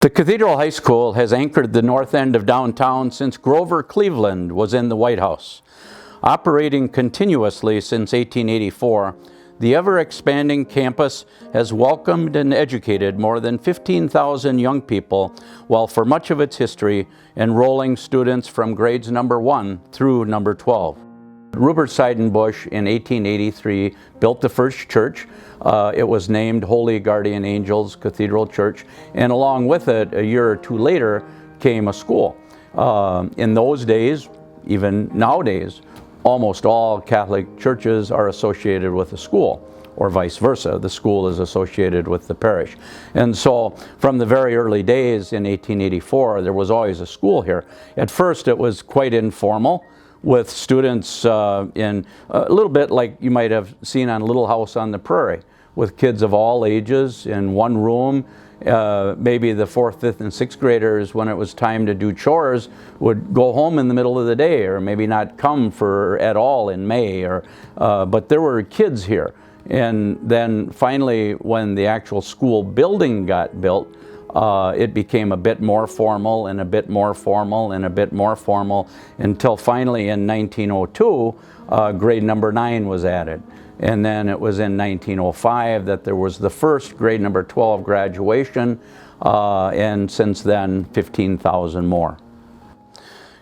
The Cathedral High School has anchored the north end of downtown since Grover Cleveland was in the White House. Operating continuously since 1884, the ever-expanding campus has welcomed and educated more than 15,000 young people, while for much of its history, enrolling students from grades number 1 through number 12. Rupert Seidenbush in 1883 built the first church. It was named Holy Guardian Angels Cathedral Church, and along with it, a year or two later, came a school. In those days, even nowadays, almost all Catholic churches are associated with a school, or vice versa. The school is associated with the parish. And so from the very early days in 1884, there was always a school here. At first, it was quite informal, with students in a little bit like you might have seen on Little House on the Prairie, with kids of all ages in one room. Maybe the 4th, 5th, and 6th graders, when it was time to do chores, would go home in the middle of the day, or maybe not come at all in May. But there were kids here. And then finally, when the actual school building got built, it became a bit more formal and a bit more formal and a bit more formal, until finally in 1902, grade number 9 was added. And then it was in 1905 that there was the first grade number 12 graduation, and since then 15,000 more.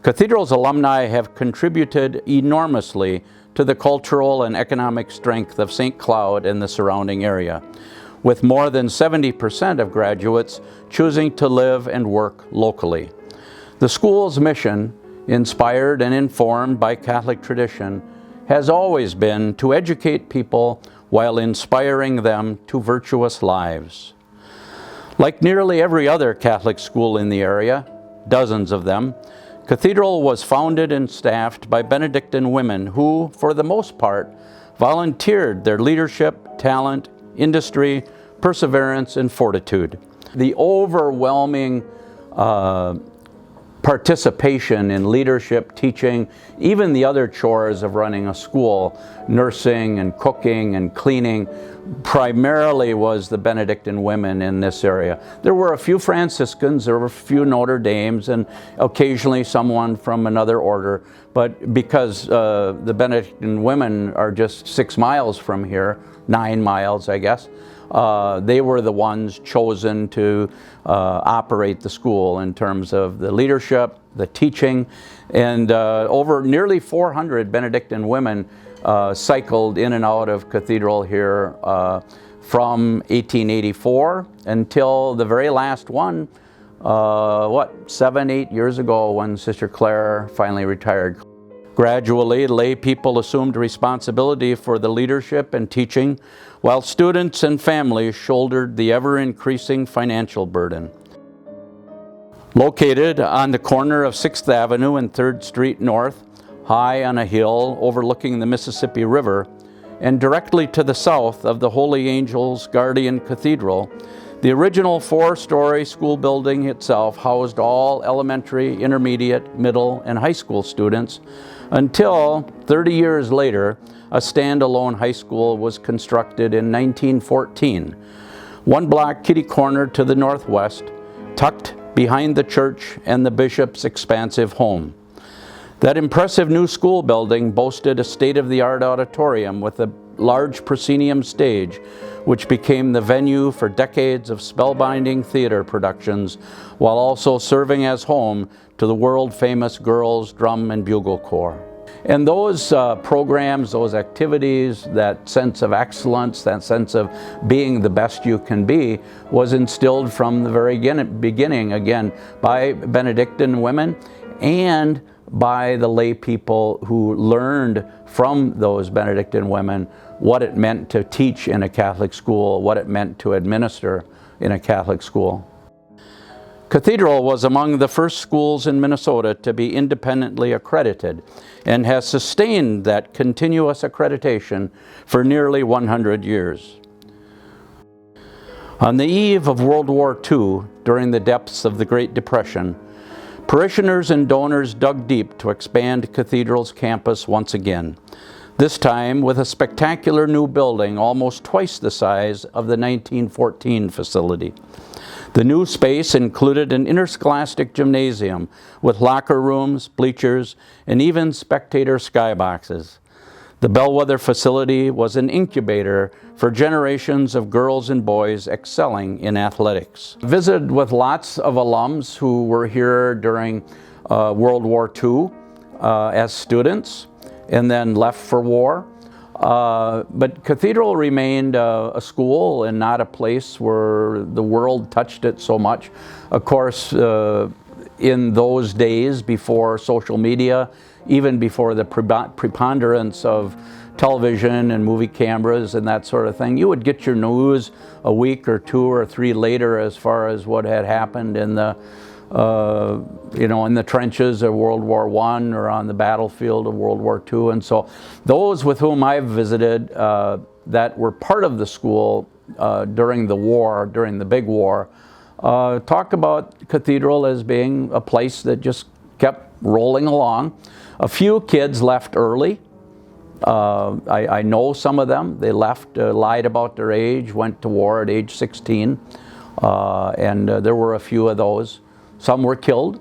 Cathedral's alumni have contributed enormously to the cultural and economic strength of St. Cloud and the surrounding area, with more than 70% of graduates choosing to live and work locally. The school's mission, inspired and informed by Catholic tradition, has always been to educate people while inspiring them to virtuous lives. Like nearly every other Catholic school in the area, dozens of them, Cathedral was founded and staffed by Benedictine women who, for the most part, volunteered their leadership, talent, industry, perseverance, and fortitude. The overwhelming participation in leadership, teaching, even the other chores of running a school, nursing and cooking and cleaning, primarily was the Benedictine women in this area. There were a few Franciscans, there were a few Notre Dames, and occasionally someone from another order, but because the Benedictine women are just 6 miles from here, 9 miles, I guess, they were the ones chosen to operate the school in terms of the leadership, the teaching, and over nearly 400 Benedictine women cycled in and out of Cathedral here from 1884 until the very last one, 7, 8 years ago, when Sister Claire finally retired. Gradually, lay people assumed responsibility for the leadership and teaching, while students and families shouldered the ever-increasing financial burden. Located on the corner of 6th Avenue and 3rd Street North, high on a hill overlooking the Mississippi River, and directly to the south of the Holy Angels Guardian Cathedral, the original 4-story school building itself housed all elementary, intermediate, middle, and high school students, until 30 years later, a standalone high school was constructed in 1914, one block kitty-corner to the northwest, tucked behind the church and the bishop's expansive home. That impressive new school building boasted a state-of-the-art auditorium with a large proscenium stage, which became the venue for decades of spellbinding theater productions, while also serving as home to the world-famous Girls Drum and Bugle Corps. And those programs, those activities, that sense of excellence, that sense of being the best you can be, was instilled from the very beginning, again, by Benedictine women and by the lay people who learned from those Benedictine women what it meant to teach in a Catholic school, what it meant to administer in a Catholic school. Cathedral was among the first schools in Minnesota to be independently accredited, and has sustained that continuous accreditation for nearly 100 years. On the eve of World War II, during the depths of the Great Depression, parishioners and donors dug deep to expand Cathedral's campus once again. this time with a spectacular new building almost twice the size of the 1914 facility. The new space included an interscholastic gymnasium with locker rooms, bleachers, and even spectator skyboxes. The Bellwether facility was an incubator for generations of girls and boys excelling in athletics. Visited with lots of alums who were here during World War II as students and then left for war. But Cathedral remained a school and not a place where the world touched it so much. Of course, in those days before social media, even before the preponderance of television and movie cameras and that sort of thing, you would get your news a week or two or three later as far as what had happened in the in the trenches of World War I or on the battlefield of World War II. And so those with whom I've visited that were part of the school during the war, during the big war, talk about Cathedral as being a place that just kept rolling along. A few kids left early. I know some of them. They left, lied about their age, went to war at age 16, and there were a few of those. Some were killed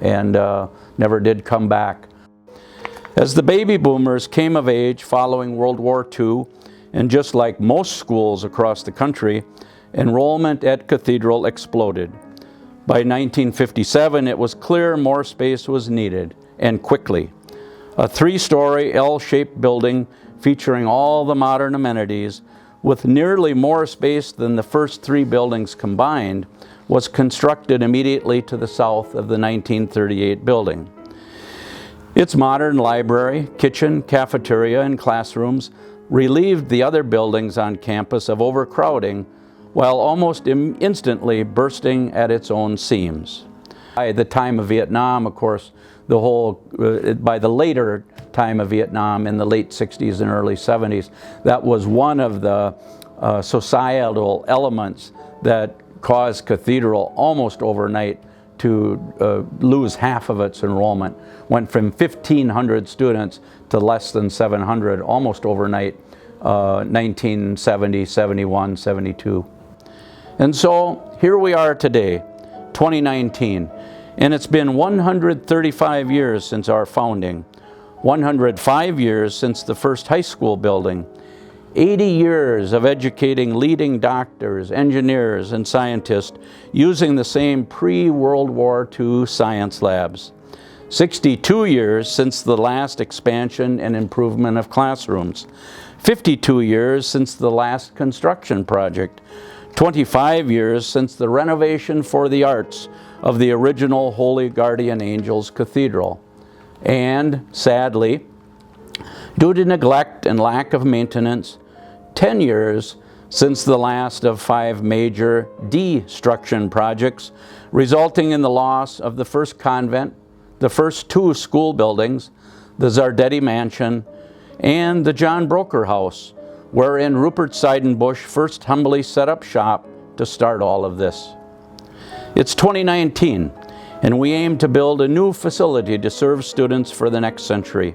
and never did come back. As the baby boomers came of age following World War II, and just like most schools across the country, enrollment at Cathedral exploded. By 1957, it was clear more space was needed, and quickly. A 3-story L-shaped building featuring all the modern amenities, with nearly more space than the first 3 buildings combined, was constructed immediately to the south of the 1938 building. Its modern library, kitchen, cafeteria, and classrooms relieved the other buildings on campus of overcrowding, while almost instantly bursting at its own seams. By the time of Vietnam, of course, by the later time of Vietnam in the late 60s and early 70s, that was one of the societal elements that caused Cathedral almost overnight to lose half of its enrollment. Went from 1,500 students to less than 700 almost overnight, 1970, 71, 72. And so here we are today, 2019, and it's been 135 years since our founding, 105 years since the first high school building, 80 years of educating leading doctors, engineers, and scientists using the same pre-World War II science labs. 62 years since the last expansion and improvement of classrooms. 52 years since the last construction project. 25 years since the renovation for the arts of the original Holy Guardian Angels Cathedral. And, sadly, due to neglect and lack of maintenance, 10 years since the last of 5 major destruction projects, resulting in the loss of the first convent, the first 2 school buildings, the Zardetti Mansion, and the John Broker House, wherein Rupert Seidenbush first humbly set up shop to start all of this. It's 2019, and we aim to build a new facility to serve students for the next century.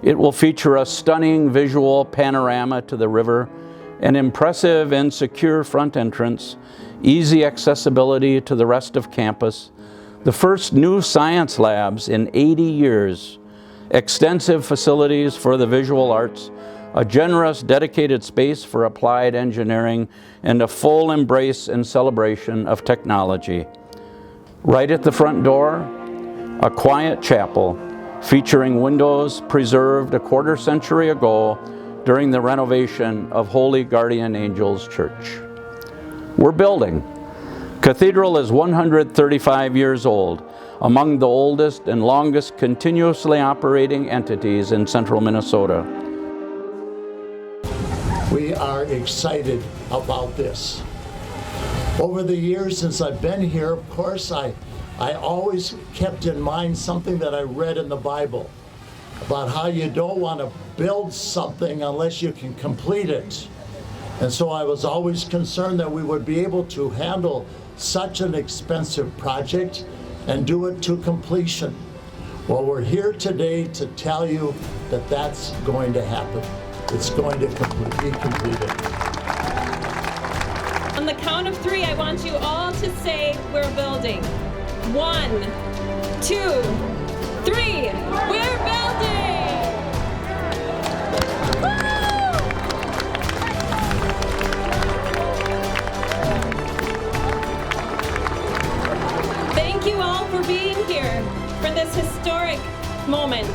It will feature a stunning visual panorama to the river, an impressive and secure front entrance, easy accessibility to the rest of campus, the first new science labs in 80 years, extensive facilities for the visual arts, a generous dedicated space for applied engineering, and a full embrace and celebration of technology. Right at the front door, a quiet chapel featuring windows preserved a quarter century ago during the renovation of Holy Guardian Angels Church. We're building. Cathedral is 135 years old, among the oldest and longest continuously operating entities in central Minnesota. We are excited about this. Over the years since I've been here, of course, I always kept in mind something that I read in the Bible about how you don't want to build something unless you can complete it. And so I was always concerned that we would be able to handle such an expensive project and do it to completion. Well, we're here today to tell you that that's going to happen. It's going to be completed. On the count of 3, I want you all to say, we're building. 1, 2, 3, we're building! Woo! Thank you all for being here for this historic moment.